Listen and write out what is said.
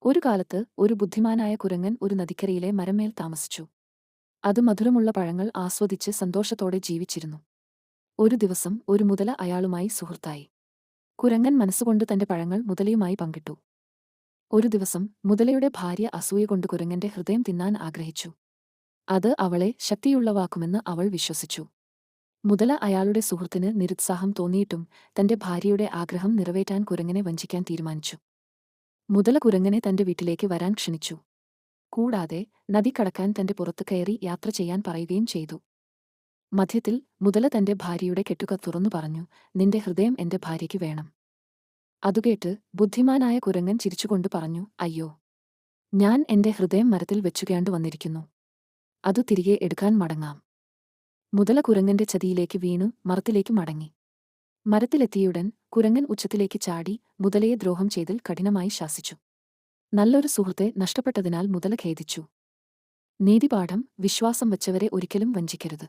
ഒരു കാലത്ത് ഒരു ബുദ്ധിമാനായ കുരങ്ങൻ ഒരു നദിക്കരയിലെ മരമേൽ താമസിച്ചു. അത് മധുരമുള്ള പഴങ്ങൾ ആസ്വദിച്ച് സന്തോഷത്തോടെ ജീവിച്ചിരുന്നു. ഒരു ദിവസം ഒരു മുതല അയാളുമായി സുഹൃത്തായി. കുരങ്ങൻ മനസ്സുകൊണ്ട് തന്റെ പഴങ്ങൾ മുതലയുമായി പങ്കിട്ടു. ഒരു ദിവസം മുതലയുടെ ഭാര്യ അസൂയകൊണ്ട് കുരങ്ങന്റെ ഹൃദയം തിന്നാൻ ആഗ്രഹിച്ചു. അത് അവളെ ശക്തിയുള്ളവാക്കുമെന്ന് അവൾ വിശ്വസിച്ചു. മുതല അയാളുടെ സുഹൃത്തിന് നിരുത്സാഹം തോന്നിയിട്ടും തന്റെ ഭാര്യയുടെ ആഗ്രഹം നിറവേറ്റാൻ കുരങ്ങനെ വഞ്ചിക്കാൻ തീരുമാനിച്ചു. മുതല കുരങ്ങനെ തന്റെ വീട്ടിലേക്ക് വരാൻ ക്ഷണിച്ചു. കൂടാതെ നദി കടക്കാൻ തന്റെ പുറത്ത് കയറി യാത്ര ചെയ്യാൻ പറയുകയും ചെയ്തു. മധ്യത്തിൽ മുതല തന്റെ ഭാര്യയുടെ കെട്ടുക തുറന്നു പറഞ്ഞു, "നിന്റെ ഹൃദയം എന്റെ ഭാര്യയ്ക്ക് വേണം." അതുകേട്ട് ബുദ്ധിമാനായ കുരങ്ങൻ ചിരിച്ചുകൊണ്ട് പറഞ്ഞു, "അയ്യോ, ഞാൻ എന്റെ ഹൃദയം മരത്തിൽ വെച്ചുകേണ്ടു വന്നിരിക്കുന്നു. അതു തിരികെ എടുക്കാൻ മടങ്ങാം." മുതല കുരങ്ങന്റെ ചതിയിലേക്ക് വീണു മരത്തിലേക്ക് മടങ്ങി. മരത്തിലെത്തിയുടൻ കുരങ്ങൻ ഉച്ചത്തിലേക്ക് ചാടി മുതലയെ ദ്രോഹം ചെയ്തിൽ കഠിനമായി ശാസിച്ചു. നല്ലൊരു സുഹൃത്തെ നഷ്ടപ്പെട്ടതിനാൽ മുതല ഖേദിച്ചു. നീതിപാഠം: വിശ്വാസം വച്ചവരെ ഒരിക്കലും വഞ്ചിക്കരുത്.